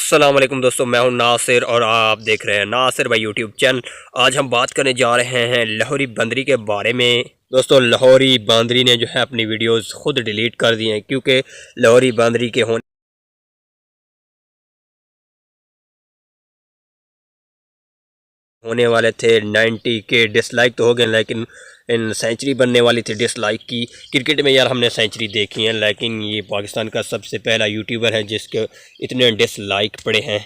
अस्सलाम वालेकुम दोस्तों, मैं हूं नासिर और आप देख रहे हैं नासिर भाई यूट्यूब चैनल। आज हम बात करने जा रहे हैं लाहौरी बंदरी के बारे में। दोस्तों, लाहौरी बांदरी ने जो है अपनी वीडियोस खुद डिलीट कर दी हैं क्योंकि लाहौरी बांदरी के होने वाले थे 90 के। डिसलाइक तो हो गए, लेकिन इन सेंचुरी बनने वाली थी डिसलाइक की। क्रिकेट में यार हमने सेंचुरी देखी है, लेकिन ये पाकिस्तान का सबसे पहला यूट्यूबर है जिसके इतने डिसलाइक पड़े हैं।